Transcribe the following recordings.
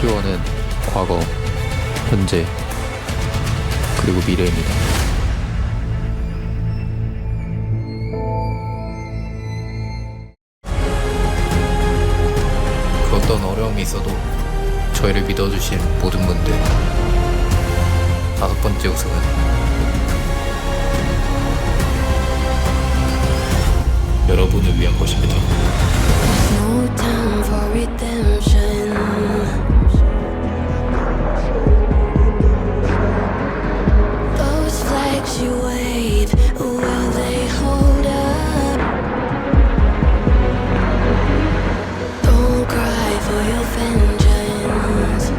T1은 과거, 현재, 그리고 미래입니다. 그 어떤 어려움이 있어도 저희를 믿어주신 모든 분들, 5번째 우승은 여러분을 위한 것입니다. No time for redemption. Those flags you wave, will they hold up? Don't cry for your vengeance.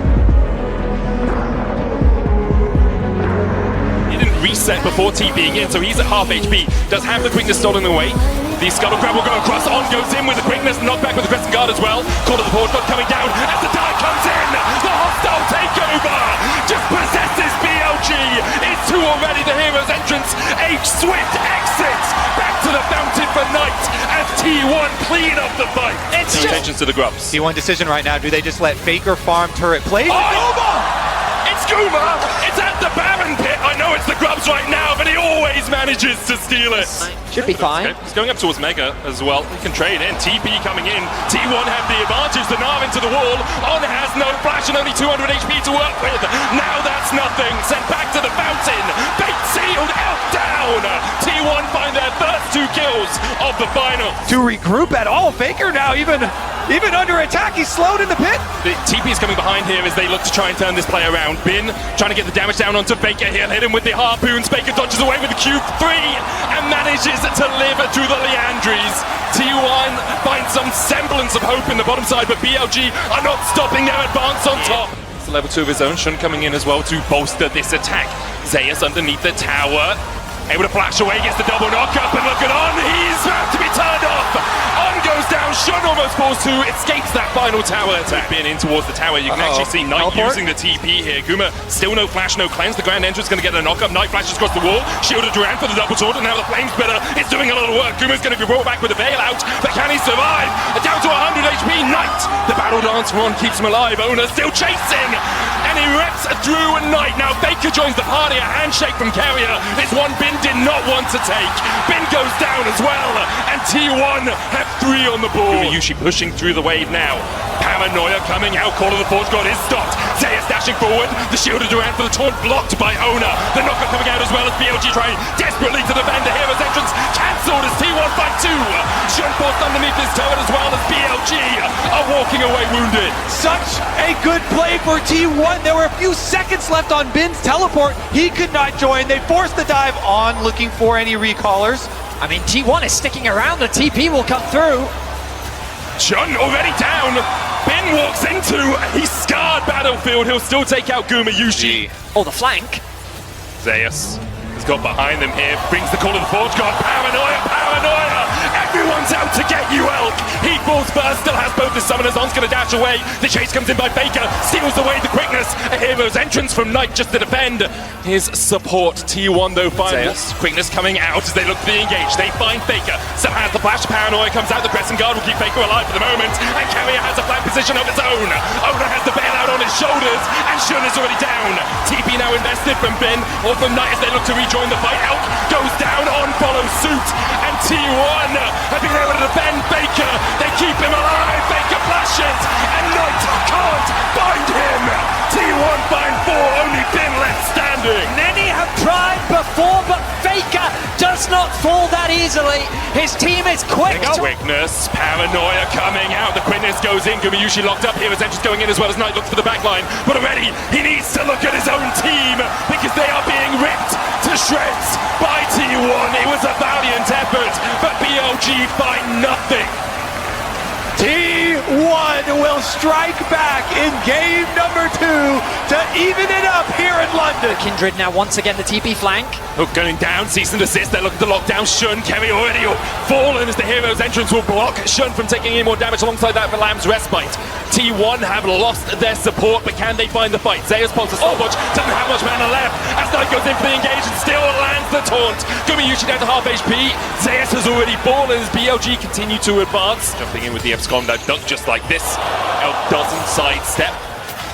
He didn't reset before TPing in, so he's at half HP. Does have the quickness stolen away. The scuttle grab will go across, on goes in with the quickness, knocked back with the crescent guard as well. Call of the board, not coming down as the dive comes in. The hostile takeover just possesses BLG. It's 2 already, the hero's entrance. A swift exit back to the fountain for Knight as T1 clean up the fight. It's no attention to the grubs. T1 decision right now, do they just let Faker farm turret play? It's Guma! It's at the Baron pit! I know it's the grubs right now, but he always manages to steal it. Should be fine. Okay, he's going up towards Mega as well. He can trade in. TP coming in. T1 have the advantage. The Nav into the wall. On has no flash and only 200 HP to work with. Now that's nothing. Sent back to the fountain. Bait sealed. Out down. T1 find their first 2 kills of the final. To regroup at all, Faker now even under attack, he's slowed in the pit. The TP is coming behind here as they look to try and turn this play around. Bin trying to get the damage down onto Faker here. Hit him with the harpoons. Faker dodges away with the Q3 and manages to live through the Leandries. T1 finds some semblance of hope in the bottom side, but BLG are not stopping their advance on top. It's level 2 of his own. Shun coming in as well to bolster this attack. Zeus underneath the tower. Able to flash away, gets the double knock up, and look at On. He's about to be turned off. On goes down. Shun almost falls to, escapes that final tower attack. Being in towards the tower, you can actually see Knight using the TP here. Guma still no flash, no cleanse. The Grand Entrance going to get a knock up. Knight flashes across the wall. Shielded Duran for the double sword, and now the Flame Spitter is doing a lot of work. Guma's going to be brought back with a bailout, but can he survive? Down to 100 HP. Knight, the battle dance from On keeps him alive. Owner still chasing, and he reps through Knight. Now Baker joins the party. A handshake from Carrier. This one Bin did not want to take. Bin goes down as well, and T1 have 3 on the board. Yushi pushing through the wave now. Paranoia coming out. Call of the Forge God is stopped. Zeus dashing forward. The shield of Durant for the taunt blocked by Owner. The knocker coming out as well as BLG trying desperately to defend the hero's entrance. Cancelled as T1 fight 2. Shun forced underneath his turret as well as BLG are walking away wounded. Such a good play for T1. There were a few seconds left on Bin's teleport. He could not join. They forced the dive On, looking for any recallers. I mean, T1 is sticking around. The TP will come through. Shun already down. Bin walks into a scarred battlefield. He'll still take out Guma Yushi. Oh, the flank. Zeus has got behind them here. Brings the call of the Forge God. Paranoia, paranoia. Everyone's out to get you, Elk. He falls first, still has both the summoners. On's going to dash away. The chase comes in by Faker. Steals away the quickness. A hero's entrance from Knight just to defend his support. T1 though finally. Quickness coming out as they look to be engaged. They find Faker. Still has the flash. Paranoia comes out. The crescent guard will keep Faker alive for the moment. And Carrier has a flank position of its own. Owner has the bailout on his shoulders. And Shun is already down. TP now invested from Bin or from Knight as they look to rejoin the fight. Elk goes down. On follows suit. And T1 have been able to defend Faker. They keep him alive. Faker flashes. And Knight can't find him. T1 find 4. Only Bin left standing. Many have tried before, but Faker does not fall that easily. His team is quick. Quickness, paranoia coming out. The quickness goes in. Gumayushi locked up here. His entrance going in as well as Knight looks for the back line. But already he needs to look at his own team because they are being ripped to shreds by T1. It was a valiant effort, but BLG find nothing. T1 will strike back in game number 2 to even it up here in London. Kindred now once again the TP flank. Hook going down, cease and desist. They're looking to lock down Shun. Kerry already fallen as the hero's entrance will block Shun from taking any more damage. Alongside that for Lamb's respite. T1 have lost their support, but can they find the fight? Zeus pulses so much, doesn't have much mana left. As Knight goes in for the engage and still lands the taunt. Gumayushi down to half HP. Zeus has already fallen as BLG continue to advance. Jumping in with the Abscond, that duck just like this. Elk doesn't sidestep.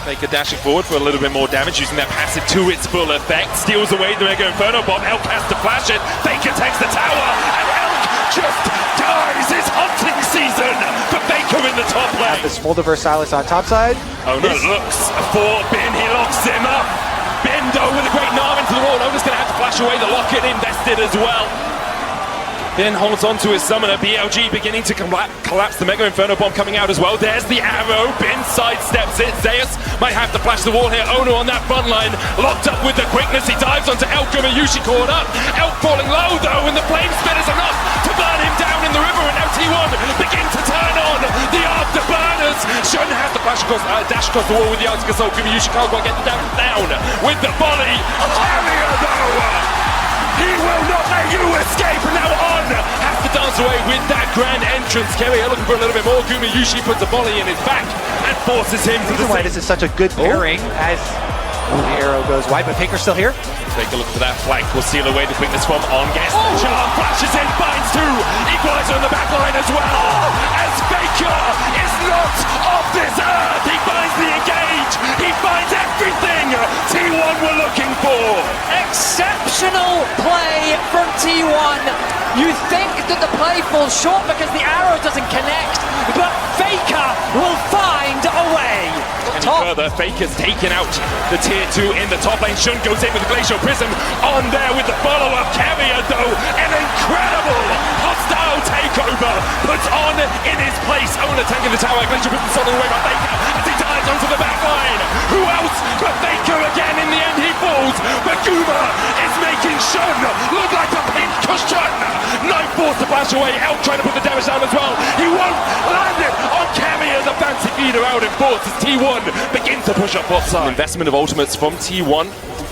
Faker dashing forward for a little bit more damage, using that passive to its full effect. Steals away the Mega Inferno Bomb. Elk has to flash it. Faker takes the tower, and Elk just dies. It's hunting season for Faker in the top lane. This Smolder Versailles on top side. Owner looks for Bin. He locks him up. Bin though with a great arm into the wall. Owner's going to have to flash away the locket invested as well. Bin holds on to his summoner. BLG beginning to collapse. The Mega Inferno Bomb coming out as well. There's the arrow. Bin sidesteps it. Zeus might have to flash the wall here. Ono on that front line. Locked up with the quickness. He dives onto Elk. Yushi caught up. Elk falling low though, and the flame spit is enough to burn him down in the river. And now T1 begin to turn on the afterburners. Shouldn't have to flash across, dash across the wall with the Arctic Assault. Yushi can't quite get the damage down with the volley. Carrier though. He will not let you escape, and now On has to dance away with that grand entrance. Carrier looking for a little bit more. Yushi puts a volley in his back and forces him to the Why this is such a good pairing as the arrow goes wide, but Faker's still here. Take a look for that flank. Will seal away the quickness from On. Gets the charm, flashes in, binds two. Equalizer on the back line as well. As Faker is not off this earth. He finds the engage. He finds everything T1 were looking for. Exceptional play from T1. You think that the play falls short because the arrow doesn't connect, but Faker will find a way. Any further, Faker's taken out the tier 2 in the top lane. Shun goes in with the Glacial Prism. On there with the follow-up. Carrier though, an incredible hostile takeover. Puts On in his place. Owner taking the tower. Glacial Prism stolen away by Faker as he dives onto the back line. Who else but Faker again? In the end he falls, but Guma is making Shun look like a pink cushion. Knife forced to flash away. Elk trying to put the damage down as well. He won't land it on Carrier. The fancy feeder out in force as T1 begins to push up offside. Investment of ultimates from T1.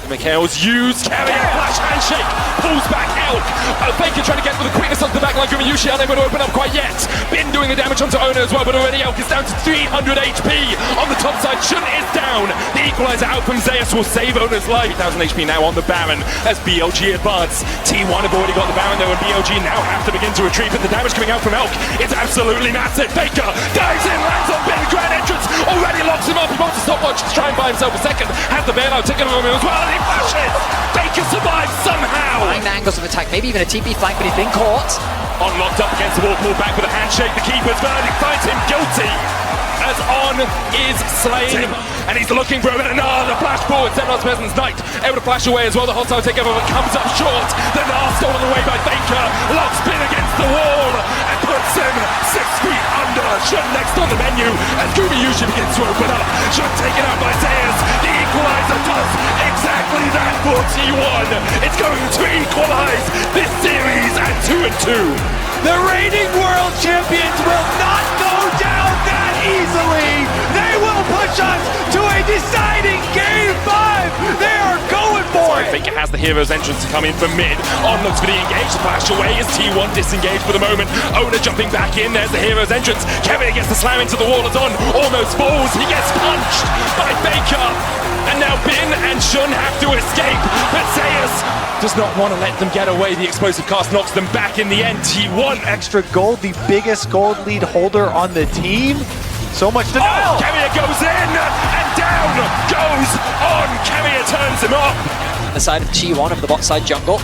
Mikhail's used. Carrier flash handshake. Pulls back Elk. Faker trying to get with the quickness onto the back line. Yushi unable to open up quite yet. Bin doing the damage onto Owner as well, but already Elk is down to 300 HP. On the top side, Shun is down. The equalizer out from Zeus will save Owner's life. 1000 HP now on the Baron as BLG advance. T1 have already got the Baron though, and BLG now have to begin to retreat, but the damage coming out from Elk is absolutely massive. Faker dives in, lands on Bin, grand entrance, already locks him up. He wants to stopwatch to try and buy himself a second. Has the bailout taken on him as well, and he flashes. Faker survives somehow. Find angles of attack, maybe even a TP flank, but he's been caught. On locked up against the wall, pulled back with a handshake. The keeper's verdict finds him guilty as On is slain, and he's looking for another flash forward. Xenos Peasant's Knight able to flash away as well. The hostile takeover comes up short. The Gnar stolen away by Faker. Locks Bin against the wall and puts him 6 feet under. Shun next on the menu as Yushi begins to open up. Shun taken out by Zeus. The equalizer does exactly that for T1. It's going to equalize this series at 2-2. The reigning world champions will not go down that easily. They will push us to a deciding game 5. They are going for it. Faker has the hero's entrance to come in from mid. On looks for the engage, flash away as T1 disengaged for the moment. Owner jumping back in, there's the hero's entrance. Kevin gets the slam into the wall as On almost falls. He gets punched by Faker. And now Bin and Shun have to escape, but Zeus does not want to let them get away. The explosive cast knocks them back in the end. T1 Extra gold, the biggest gold lead holder on the team. So much to know. Carrier goes in and down goes On. Carrier turns him up. The side of T1 of the bot side jungle.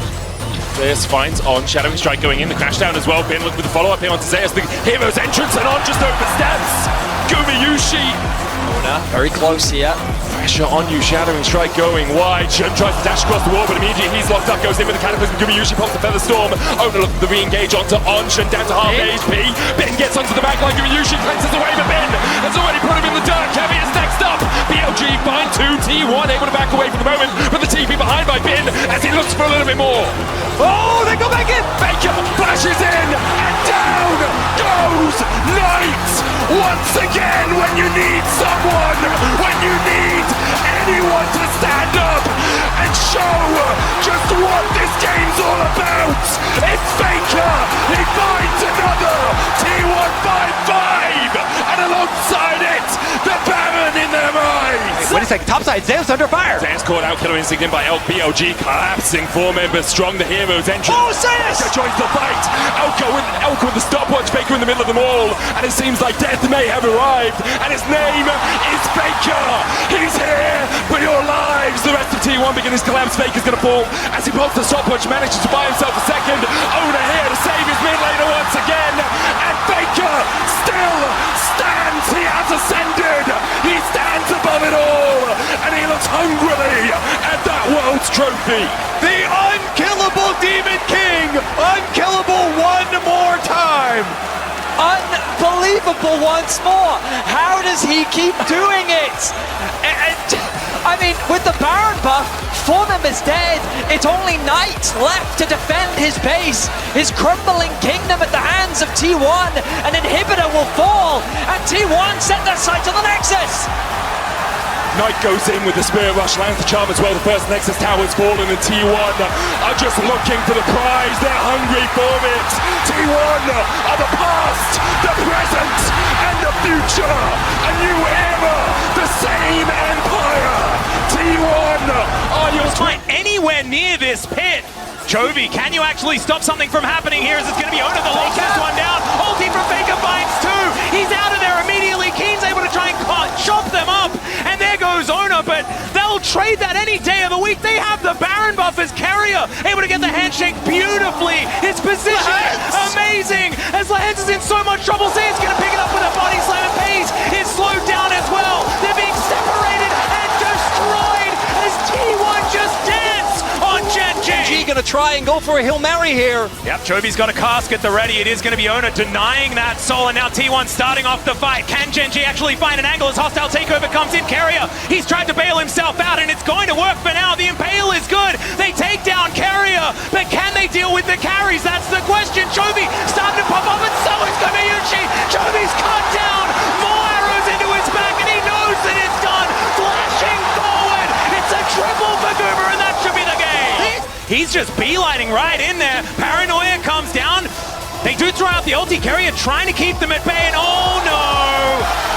Zeus finds On, Shadowing Strike going in, the crash down as well. Bin looking with the follow-up here onto Zeus, the hero's entrance, and On just oversteps. Yushi. Very close here. Pressure on you, Shadowing Strike going wide. Shun tries to dash across the wall, but immediately he's locked up, goes in with the Cataclysm. Yushi pops the Feather Storm. Owner looking for the re-engage onto On. Shun down to half HP. Bin gets onto the back line. Yushi cleanses away, but Bin has already put him in the dirt. Kevin is next up. BLG find 2. T1 able to back away for the moment, but the TP behind by Bin as he looks for a little bit more. Oh, they go back in. Faker flashes in, and down goes Knight once again when you need someone, when you need anyone to stand up and show just what this game's all about. It's Faker. He finds another T1 5-5, and alongside it, the Baron in their minds. Wait a second, topside, Zeus under fire. Zeus caught out, killer instinct in by Elk. BLG collapsing, 4 members strong, the hero's entrance. Oh, Zeus! Faker joins the fight. Elk with the stopwatch, Faker in the middle of them all, and it seems like death may have arrived, and his name is Faker. He T1 beginning to collapse. Faker's going to fall as he pulls the stopwatch, manages to buy himself a second. Owner here to save his mid laner once again. And Faker still stands. He has ascended. He stands above it all. And he looks hungrily at that world's trophy. The unkillable Demon King, unkillable one more time. Unbelievable once more. How does he keep doing it? I mean, with the Baron buff, Fornham is dead. It's only Knight left to defend his base. His crumbling kingdom at the hands of T1. An inhibitor will fall, and T1 set their sights on the Nexus. Knight goes in with the Spirit Rush, lands the charm as well. The first Nexus tower's fallen, and T1 are just looking for the prize. They're hungry for it. T1 are the past, the present, and the future. A new era, the same empire. T1 are your... Fight anywhere near this pit. Chovy, can you actually stop something from happening here? Is it going to be Ona that locks this one down? Ulti from Faker finds two. He's out of there immediately. Keen's able to try and chop them up. And there goes Ona, but they'll trade that any day of the week. They have the Baron buff as carrier, able to get the handshake beautifully. His position, amazing. As Lehens is in so much trouble, Zay's going to pick it up with a body slam, and Pays is slowed down as well. They're being separated and destroyed as T1 just dance on Genji. Gonna try and go for a Hail Mary here. Yep, Chovy's got a cask at the ready. It is going to be Ona denying that soul, and now T1 starting off the fight. Can Genji actually find an angle as hostile takeover comes in? Carrier, he's tried to bail himself out, and it's going to work for now. The Impale is good. They take down Carrier, but can they deal with the carries? That's the question. Chovy starting to pop up, and so is Kobayushi. Chovy's cut down. More arrows into his back, and he knows that it's done. Flashing forward. It's a triple for Goober, and that should be the game. He's just beelining right in there. Paranoia comes down. They do throw out the ulti. Carrier trying to keep them at bay, and oh no!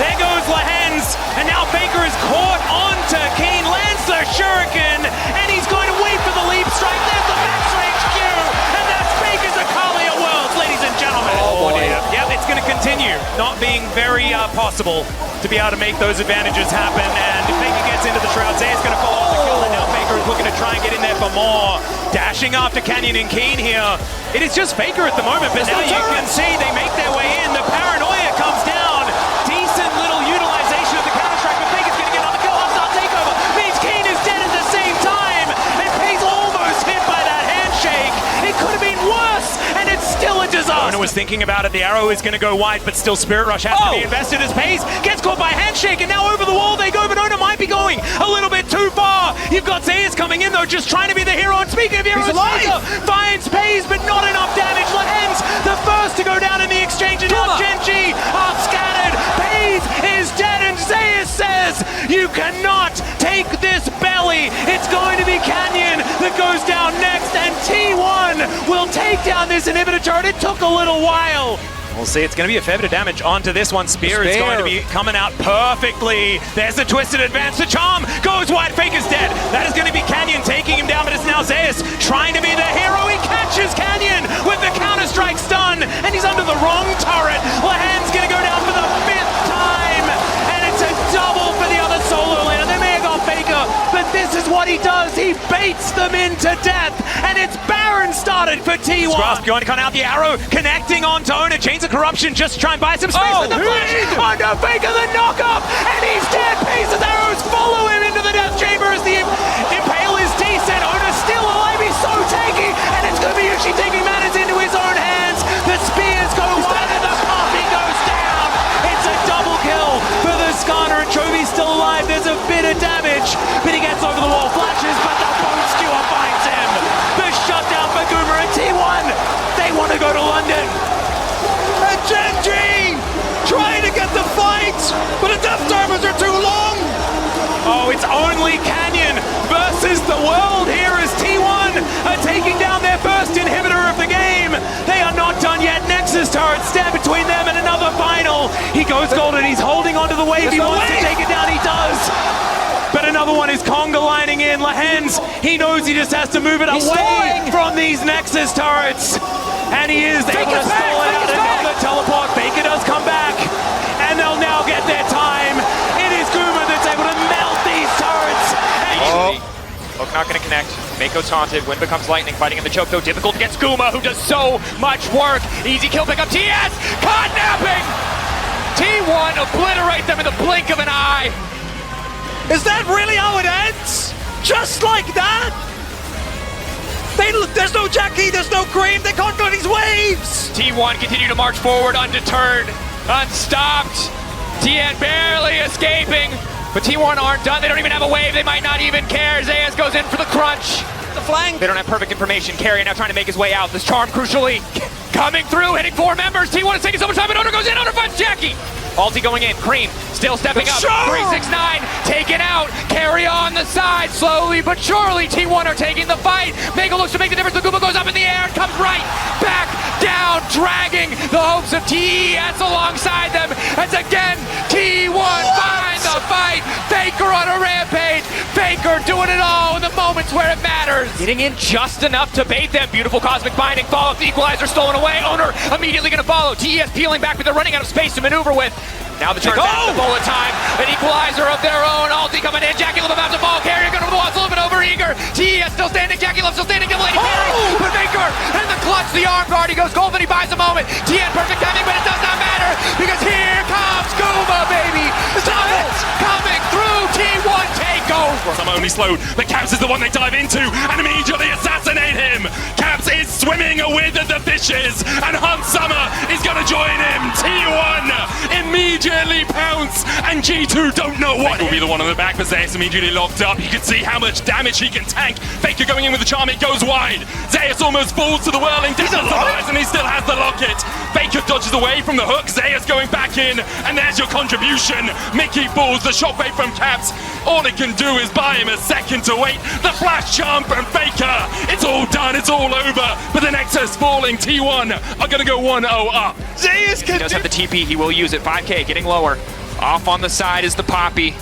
There goes Lehens, and now Faker is caught onto Keen, lands the shuriken, and he's going to wait for the leap strike. There's the max range Q, and that's Faker's Akalia Worlds, ladies and gentlemen. Oh boy. Yep, it's going to continue not being very possible to be able to make those advantages happen, and if Faker gets into the shroud, Zay's going to follow up the kill, and now Faker is looking to try and get in there for more. Dashing after Canyon and Keen here. It is just Faker at the moment, but now you can see they make their way in. The Paranoia comes down. Decent little utilization of the counter-strike, but Faker's going to get another kill. Hostile takeover means Keen is dead at the same time, and Pays almost hit by that handshake. It could have been worse, and it's still a disaster. Ona was thinking about it. The arrow is going to go wide, but still Spirit Rush has to be invested as Pays gets caught by handshake, and now over the wall they go, but Ona might be going a little bit too far. You've got Zayas coming in though, just trying to be the hero. And speaking of heroes, Faker finds Pays, but not enough damage. Lehens, the first to go down in the exchange, and now Genji are scattered. Pays is dead, and Zayas says, you cannot take this belly. It's going to be Canyon that goes down next, and T1 will take down this inhibitor turret. It took a little while. We'll see, it's going to be a fair bit of damage onto this one. Spear is going to be coming out perfectly. There's the twisted advance. The charm goes wide. Faker's dead. That is going to be Canyon taking him down, but it's now Zayas trying to be the hero. He catches Canyon with the counter-strike stun, and he's under the wrong turret. Lehan's going to go down for the 5th time, and it's a double for the other solo laner. They may have gone Faker, but this is what he does. He baits them into death, and it's Baron started for T1. Grasp going to cut out the arrow, connecting onto Ona. Chains of Corruption just to try and buy some space with the flash onto Faker, the knock-up, and he's dead. Pace's arrows follow him into the death chamber as the Impale is decent. Ona's still alive, he's so tanky, and it's Kobayushi taking matters into his own hands. The spears go wide, and the coffee goes down. It's a double kill for the Skarner, and Chovy's still alive. There's a bit of damage, but he gets over the wall, flashes, but the bone skewer finds him. The shutdown for Goomer and T1. They want to go to London. And Genji trying to get the fight, but the death timers are too long. Oh, it's only Canyon versus the world here as T1 are taking down their first inhibitor of the game. They are not done yet. Nexus turret stand between them and another final. He goes golden. He's holding onto the wave. He wants to take it down. He does. But another one is conga lining in. Lehens, he knows he just has to move it away from these Nexus turrets. And he is able to stall it out. Another teleport. Faker does come back. And they'll now get their time. It is Goomer that's able to melt these turrets. And Choke not going to connect. Mako's haunted. Wind becomes lightning. Fighting in the choke, though. Difficult against Guma, who does so much work. Easy kill pick up. TS! Kidnapping! T1 obliterate them in the blink of an eye. Is that really how it ends? Just like that? There's no Jackie, there's no Cream, they can't go these waves! T1 continue to march forward undeterred, unstopped. TN barely escaping, but T1 aren't done. They don't even have a wave, they might not even care. Zayas goes in for the crunch. The flank! They don't have perfect information. Carry now trying to make his way out. This charm crucially coming through, hitting 4 members. T1 is taking so much time, but Oner goes in, Oner finds Jackie. Ulti going in, Cream still stepping up, 369 taken out, Carry on the side, slowly but surely T1 are taking the fight. Mako looks to make the difference, Laguma goes up in the air and comes right back down, dragging the hopes of TES alongside them, as again T1 finds the fight. Faker on a rampage, Faker doing it all in the moments where it matters. Getting in just enough to bait them, beautiful cosmic binding, follow up the equalizer stolen away, Oner immediately gonna follow, TES peeling back but they're running out of space to maneuver with. Now the turn back to the bullet time, an equalizer of their own, ulti coming in, Jackie Love about to fall, Carrier going to the wall, it's a little bit over eager, TES still standing, Jackie Love still standing, double lady Carry, but Faker in the clutch, the arm guard, he goes golden, he buys a moment, TN perfect timing, but it does not matter, because here comes Guma, baby, Summits coming through, T1 takeover. Some only slowed, but Caps is the one they dive into and immediately assassinate him. Caps is swimming with the fishes, and Hunt Summer is going to join him. T1 immediately pounce, and G2 don't know what will be the one on the back, but Zayas immediately locked up. You can see how much damage he can tank. Faker going in with the charm, it goes wide. Zayas almost falls to the whirling, doesn't survive, and he still has the locket. Faker dodges away from the hook, Zayas going back in, and there's your contribution. Mickey falls, the shockwave from Caps. All it can do is buy him a second to wait. The flash charm from Faker. It's all done, it's all over. But the Nexus falling, T1 are gonna go 1-0 up. Zayas He does have the TP, he will use it, 5k, getting lower. Off on the side is the Poppy.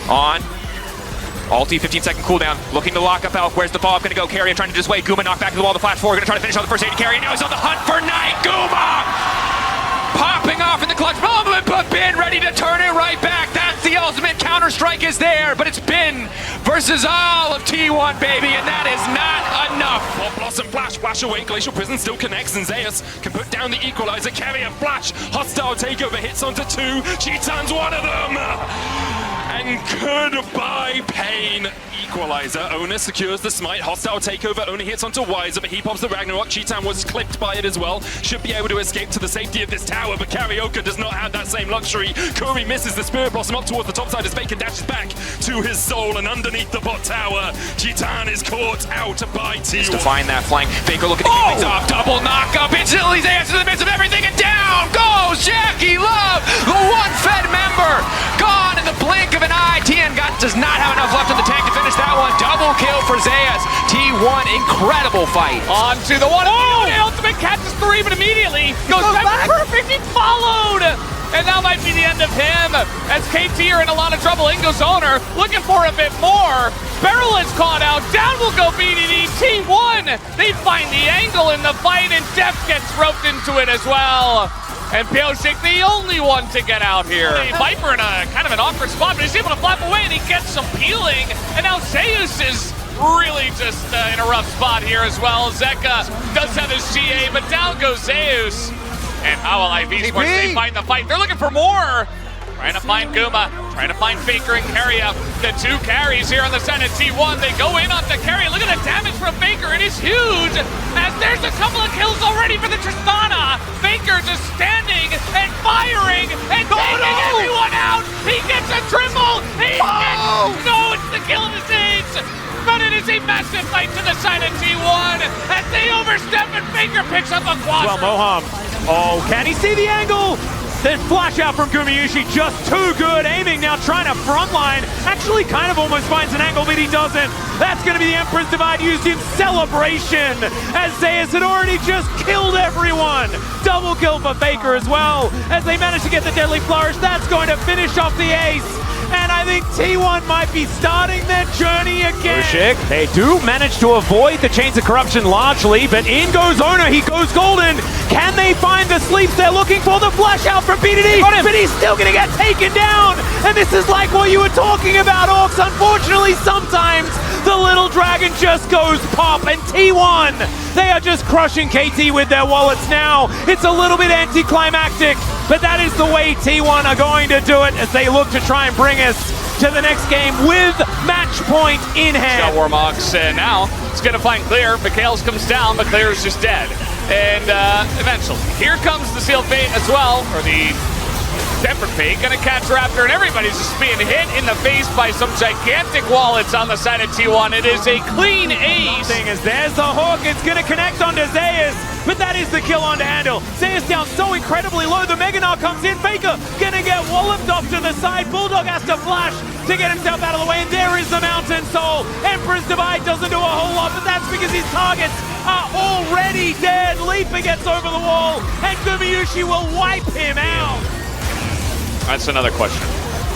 On. Ulti, 15-second cooldown, looking to lock up Elf. Where's the follow-up gonna go? Carry trying to dissuade Guma, knock back to the wall, the flash forward, gonna try to finish on the first aid Carry. Now he's on the hunt for Night. Guma! Popping off in the clutch moment, but Bin ready to turn it right back. That's the ultimate Counter-Strike is there, but it's Bin versus all of T1, baby, and that is not enough. Pop Blossom flash away, Glacial Prison still connects, and Zayas can put down the equalizer, Carry a flash, hostile takeover hits onto 2, Cheatan's one of them! And goodbye, pain. Equalizer, Oner secures the smite, hostile takeover, Oner hits onto Wiser, but he pops the Ragnarok. Cheetan was clipped by it as well, should be able to escape to the safety of this tower, but Karaoke does not have that same luxury. Kuri misses the Spirit Blossom up towards the top side as Faker dashes back to his soul, and underneath the bot tower, Cheetan is caught out by T1. To find that flank, Faker looking to get things off, double knock up, instantly Zayas in the midst of everything, and down goes Jackie Love, the one fed member, gone in the blink of an eye. TN does not have enough left in the tank to finish that one. Double kill for Zayas. T1, incredible fight. On to the one. The ultimate catches 3, but immediately goes back. Perfect. He followed. And that might be the end of him. As KT are in a lot of trouble. In goes Oner, looking for a bit more. Beryl is caught out. Down will go BDD. T1. They find the angle in the fight, and Def gets roped into it as well. And Pioshik, the only one to get out here. Viper in a kind of an awkward spot, but he's able to flap away and he gets some peeling. And now Zeus is really just in a rough spot here as well. Zeka does have his GA, but down goes Zeus. And how will IV Sports, they find the fight. They're looking for more. Trying to find Guma, trying to find Faker and Carry up. The 2 carries here on the side of T1. They go in on the Carry. Look at the damage from Faker. It is huge. As there's a couple of kills already for the Tristana. Faker just standing and firing and taking everyone out. He gets a triple. No, it's the kill of the Sage. But it is a massive fight to the side of T1 as they overstep and Faker picks up a quad. Well, Moham. Oh, can he see the angle? Then flash out from Gumayushi, just too good. Aiming now, trying to frontline. Actually kind of almost finds an angle, but he doesn't. That's going to be the Emperor's Divide used in celebration, as Zayas had already just killed everyone. Double kill for Faker as well, as they manage to get the Deadly Flourish. That's going to finish off the ace. And I think T1 might be starting their journey again. They do manage to avoid the Chains of Corruption largely, but in goes Oner, he goes golden. Can they find the sleeps they're looking for? The flash out from BDD, but he's still gonna get taken down. And this is like what you were talking about, Orcs. Unfortunately, sometimes The little dragon just goes pop, and T1, they are just crushing KT with their wallets now. It's a little bit anticlimactic, but that is the way T1 are going to do it as they look to try and bring us to the next game with match point in hand. Warmox now it's going to find Clear. Mikhails comes down, but Clear is just dead. And eventually, here comes the Sealed Fate as well, or the Tempered Fate, gonna catch Raptor, and everybody's just being hit in the face by some gigantic wallets on the side of T1. It is a clean ace. Thing is, there's the hook, it's gonna connect onto Zeus, but that is the kill on to handle. Zeus down so incredibly low, the Mega Gnar comes in, Faker gonna get walloped off to the side, Bulldog has to flash to get himself out of the way, and there is the Mountain Soul. Emperor's Divide doesn't do a whole lot, but that's because his targets are already dead. Leaper gets over the wall, and Gumayushi will wipe him out. That's another question.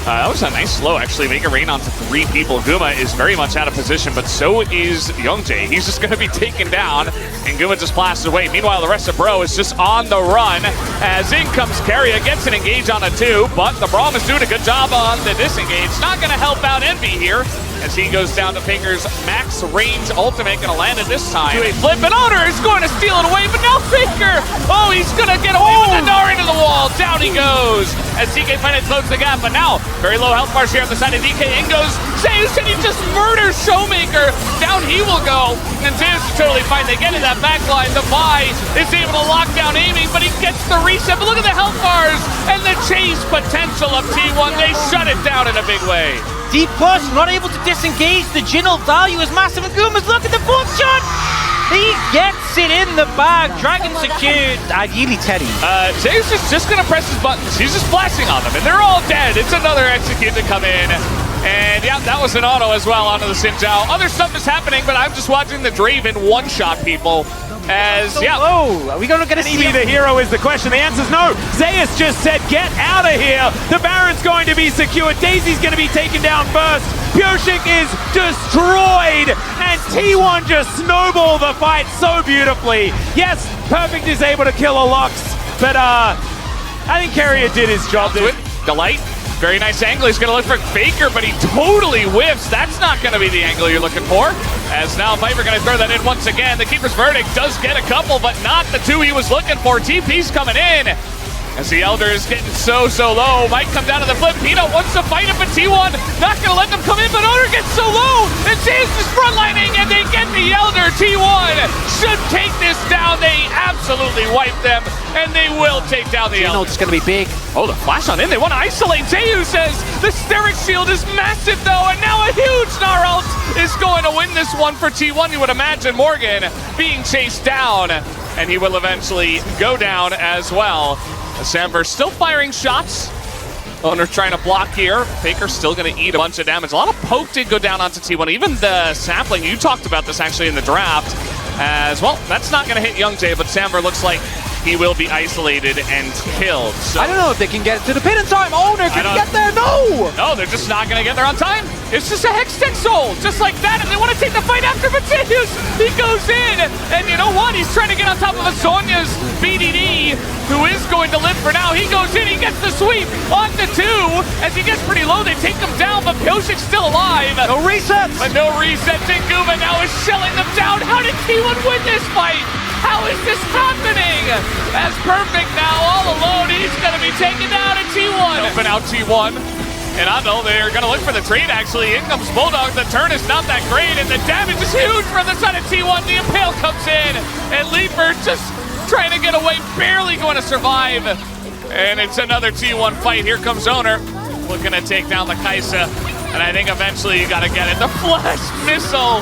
That was a nice slow, actually. Make it rain onto 3 people. Guma is very much out of position, but so is Youngjae. He's just going to be taken down, and Guma just blasts away. Meanwhile, the rest of Bro is just on the run as in comes Carrier, gets an engage on a 2, but the Braum is doing a good job on the disengage. Not going to help out Envy here as he goes down to Faker's max range ultimate, gonna land it this time. To a flip, and Honor is going to steal it away, but now Faker, oh, he's gonna get away with the Gnar into the wall. Down he goes as DK finally closes the gap, but now very low health bars here on the side of DK. In goes Zeus, and he just murders Showmaker. Down he will go, and Zeus is totally fine. They get in that backline. The Vi is able to lock down aiming, but he gets the reset. But look at the health bars and the chase potential of T1. They shut it down in a big way. Deep push, not able to disengage. The Jingle value is massive, and Guma's look at the 4th shot! He gets it in the bag. Dragon secured. Ideally, Teddy. Zeus is just gonna press his buttons. He's just flashing on them, and they're all dead. It's another execute to come in. And yeah, that was an auto as well onto the Xin Zhao. Other stuff is happening, but I'm just watching the Draven one-shot people. As, yeah. Oh, are we going to get a Maybe the hero is the question. The answer's no. Zeus just said, get out of here. The Baron's going to be secured. Daisy's going to be taken down first. Pyoshik is destroyed. And T1 just snowballed the fight so beautifully. Yes, Perfect is able to kill a Lux, but I think Carrier did his job. Delight. Very nice angle. He's going to look for Faker, but he totally whiffs. That's not going to be the angle you're looking for. As now Viper going to throw that in once again. The Keeper's Verdict does get a couple, but not the 2 he was looking for. TP's coming in. As the Elder is getting so low. Might come down to the flip. Peanut wants to fight it, but T1 not going to let them come in, but Honor gets so low. And Zeus is frontlining, and they get the Elder. T1 should take this down. They absolutely wipe them, and they will take down the Elder. It's going to be big. Oh, the flash on in. They want to isolate. Zeus says the Steric Shield is massive, though, and now a huge Gnar ult is going to win this one for T1. You would imagine Morgan being chased down, and he will eventually go down as well. Samber still firing shots. Owner trying to block here. Faker still going to eat a bunch of damage. A lot of poke did go down onto T1. Even the sapling, you talked about this actually in the draft as well. That's not going to hit Youngjae, but Samber looks like he will be isolated and killed. So I don't know if they can get to the pin in time. Owner can get there. No! No, they're just not going to get there on time. It's just a Hextech Soul, just like that, and they want to take the fight after, but Zeus, he goes in, and you know what? He's trying to get on top of a Sonya's BDD, who is going to live for now. He goes in, he gets the sweep on the 2. As he gets pretty low, they take him down, but Pyoshik's still alive. No resets. But no resets, and Guma now is shelling them down. How did T1 win this fight? How is this happening? As Perfect now all alone, he's going to be taken down at T1. Open out T1. And I know they're going to look for the trade, actually. In comes Bulldog. The turn is not that great, and the damage is huge from the side of T1. The Impale comes in, and Leaper just trying to get away, barely going to survive. And it's another T1 fight. Here comes Owner, looking to take down the Kaisa. And I think eventually you got to get it. The Flash Missile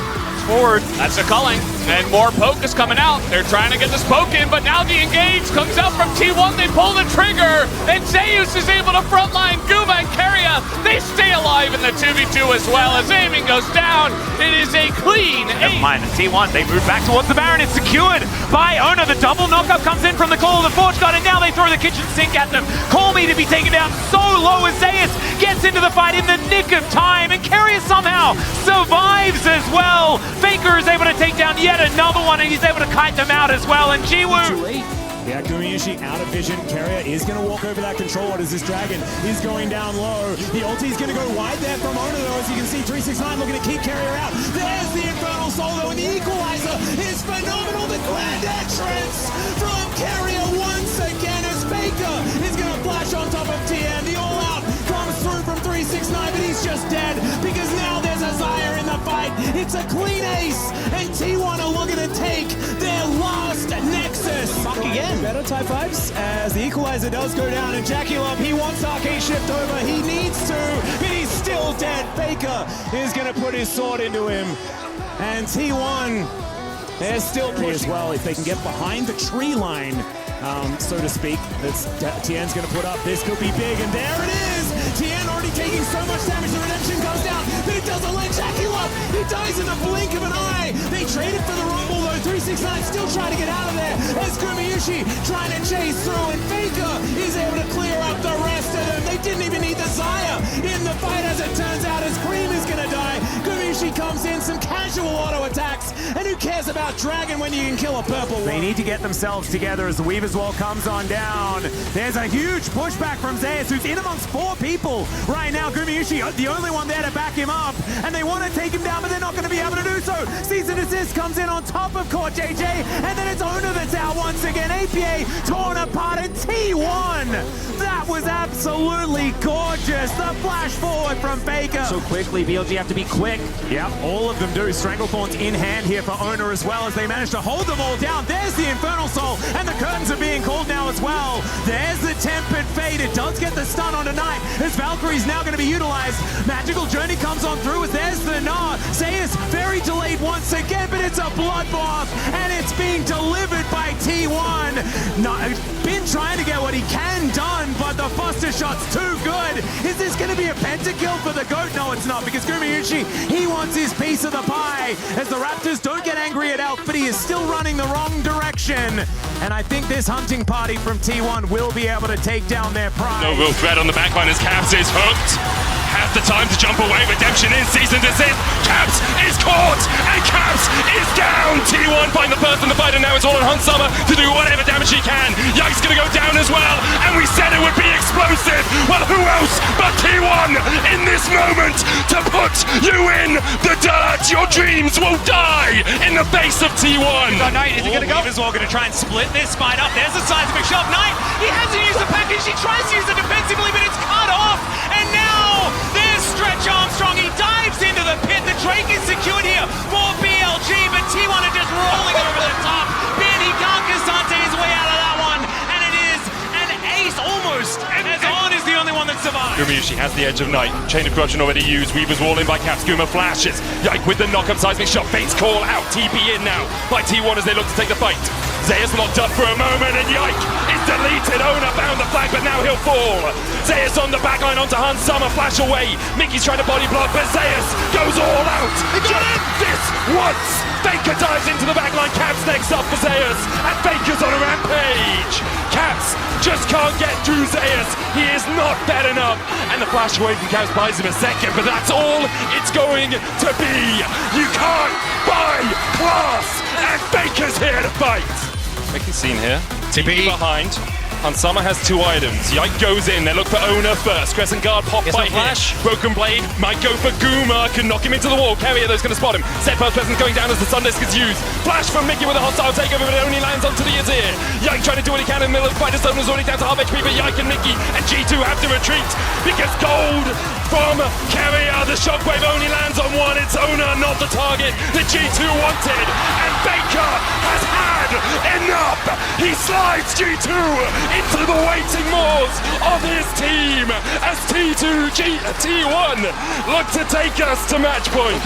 forward. That's a culling. And more poke is coming out. They're trying to get this poke in, but now the engage comes out from T1. They pull the trigger, and Zeus is able to frontline Guma and Carrier. They stay alive in the 2v2 as well as aiming goes down. It is a clean aim. Never mind, the T1, they move back towards the Baron. It's secured by Owner. The double knockup comes in from the call of the Forge God, and now they throw the kitchen sink at them. Call me to be taken down so low as Zeus gets into the fight in the nick of time, and Carrier somehow survives as well. Faker is able to take down yet another one, and he's able to kite them out as well. And Jiwoo Yeah, Gumayushi out of vision. Carrier is going to walk over that controller as this Dragon is going down low. The ulti is going to go wide there from Ona, though, as you can see 369 looking to keep Carrier out. There's the Infernal Soul, though, and the Equalizer is phenomenal. The grand entrance from Carrier once again as Faker is going to flash on top of TN. The all-out comes through from 369, but he's just dead because now there's a Xayah in the fight. It's a clean ace, and T1 are looking to take their last Nexus. Back again. Better type 5s as the Equalizer does go down, and Jackie Love, he wants Arcane Shift over. He needs to, but he's still dead. Faker is going to put his sword into him, and T1, they're still pushing as well. If they can get behind the tree line, so to speak, Tien's going to put up. This could be big, and there it is. Tien already taking so much damage. The redemption comes down, but it doesn't let Jackie Love. He dies in the blink of an eye. They traded for the Rumble, though. 369 still trying to get out of there as Gumayushi trying to chase through, and Faker is able to clear up the rest of them. They didn't even need the Xayah in the fight, as it turns out, as Cream is going to die. Gumayushi comes in, some casual auto attacks, and who cares about Dragon when you can kill a purple one? They need to get themselves together as the Weaver's Wall comes on down. There's a huge pushback from Zeus, who's in amongst 4 people right now. Gumayushi, the only one there to back him up, and they want to take him down, but they're not going to be able to do so. Cease and Desist comes in on top of Core JJ, and then it's Ona that's out once again. APA torn apart, and T1. That was absolutely gorgeous. The flash forward from Faker. So quickly, BLG have to be quick. Yep, all of them do. Stranglethorn's in hand here for Ona as well, as they manage to hold them all down. There's the Infernal Soul, and the curtains are being called now as well. There's the Tempered Fate. It does get the stun on tonight, as Valkyrie's now going to be utilized. Magical Journey comes on through, as there's the Gnar. Zeus very delayed once again, but it's a bloodbath, and it's being delivered by T1. Been trying to get what he can done, but the Buster shot's too good. Is this going to be a pentakill for the GOAT? No, it's not, because Gumayushi, he wants his piece of the pie, as the Raptors don't get angry at Elf, but he is still running the wrong direction. And I think this hunting party from T1 will be able to take down their pride. No real threat on the backline as Caps is hooked. Has the time to jump away. Redemption in, Cease and Desist. Caps is caught, and Caps is down. T1 find the person to fight, and now it's all on Hunt Summer to do whatever damage he can. Yike's gonna go down as well, and we said it would be explosive. Well, who else but T1 in this moment to put you in the dirt? Your dreams will die in the face of T1. Knight, is it gonna go? Weaver's Wall gonna try and split this fight up. There's the seismic shove. Knight, he hasn't used the package. He tries to use it defensively, but it's cut off, and now there's Stretch Armstrong. He dives into the pit. The Drake is secured here for BLG, but T1 are just rolling over the top. Ben, he can't Cassante his way out of that one, and it is an ace almost, as On is the only one that survives. Gumayushi has the edge of Night. Chain of Corruption already used. Weaver's Wall in by Caps. Guma flashes. Yike with the knock-up seismic shot. Fates call out. TP in now by T1 as they look to take the fight. Zeus locked up for a moment, and Yike is deleted. Ona found the flag, but now he'll fall. Zeus on the backline onto Hans Summer. Flash away. Mickey's trying to body block, but Zeus goes all out. Just this once. Faker dives into the backline. Caps next up for Zeus, and Faker's on a rampage. Caps just can't get through Zeus. He is not bad enough, and the flash away from Caps buys him a second, but that's all it's going to be. You can't buy class, and Faker's here to fight. Making scene here. TP behind. Hansama has 2 items. Yike goes in. They look for Ona first. Crescent Guard pop by flash. Broken Blade might go for Guma. Can knock him into the wall. Carrier though is going to spot him. Set first presence going down as the Sundisk is used. Flash from Mickey with a hostile takeover, but it only lands onto the Azir. Yike trying to do what he can in the middle of the fight. The Stone is already down to half HP, but Yike and Mickey and G2 have to retreat because gold from Carrier. The shockwave only lands on one. It's Ona, not the target that G2 wanted. And Baker has had enough. He slides G2 into the waiting maws of his team as T1 look to take us to match point.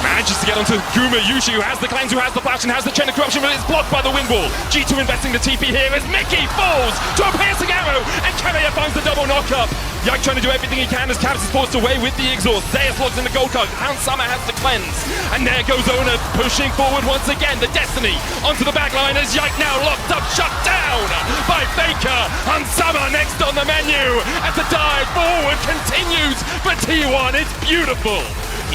Manages to get onto Gumayushi, who has the cleanse, who has the flash, and has the chain of corruption, but it's blocked by the wind wall. G2 investing the TP here as Mickey falls to a piercing arrow, and Carrier finds the double knock-up. Yike trying to do everything he can as Caps is forced away with the exhaust. Zeus logs in the gold card. Hans Summer has the cleanse. And there goes Ona pushing forward once again. The Destiny onto the backline as Yike now locked up, shut down by Faker. Hans Summer next on the menu as the dive forward continues for T1. It's beautiful.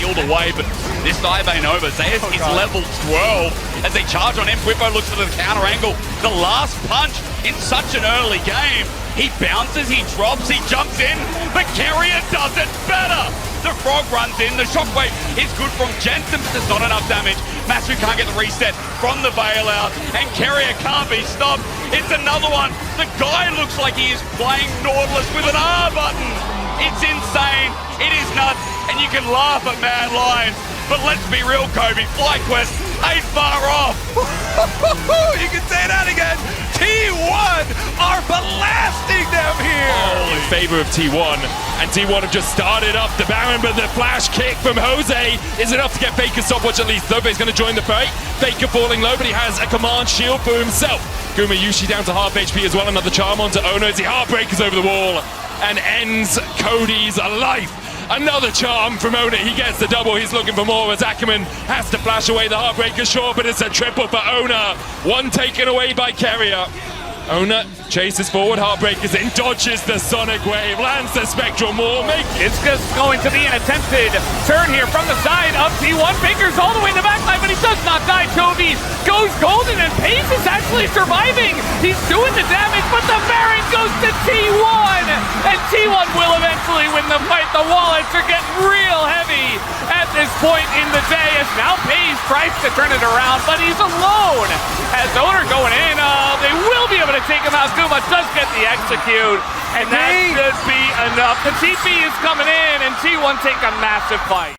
Healed away, but this dive ain't over. Zeus is level 12 as they charge on him. Whippo looks for the counter angle. The last punch in such an early game. He bounces, he drops, he jumps in, but Carrier does it better. The frog runs in, the shockwave is good from Jensen, but there's not enough damage. Matsu can't get the reset from the bailout, and Carrier can't be stopped. It's another one. The guy looks like he is playing Nautilus with an R button. It's insane, it is nuts, and you can laugh at Mad Lions, but let's be real, Kobe, FlyQuest ain't far off. You can say that again. T1 are blasting them here. All in favor of T1, and T1 have just started up the Baron, but the flash kick from Jose is enough to get Faker's stopwatch at least. Though he's going to join the fight. Faker falling low, but he has a command shield for himself. Guma Yushi down to half HP as well. Another charm onto Ono as he heartbreakers over the wall and ends Cody's life. Another charm from Ona. He gets the double. He's looking for more as Ackerman has to flash away the Heartbreaker short, but it's a triple for Ona. One taken away by Carrier. Ona chases forward, Heartbreakers in, dodges the Sonic Wave, lands the Spectral Maul, It's just going to be an attempted turn here from the side of T1. Baker's all the way in the backline, but he does not die. Toby goes golden, and Pace is actually surviving. He's doing the damage, but the Baron goes to T1, and T1 will eventually win the fight. The wallets are getting real heavy at this point in the day, as now Pace tries to turn it around, but he's alone. As Owner going in, they will be able to take him out. Guma does get the execute, and that should be enough. The TP is coming in, and T1 take a massive fight.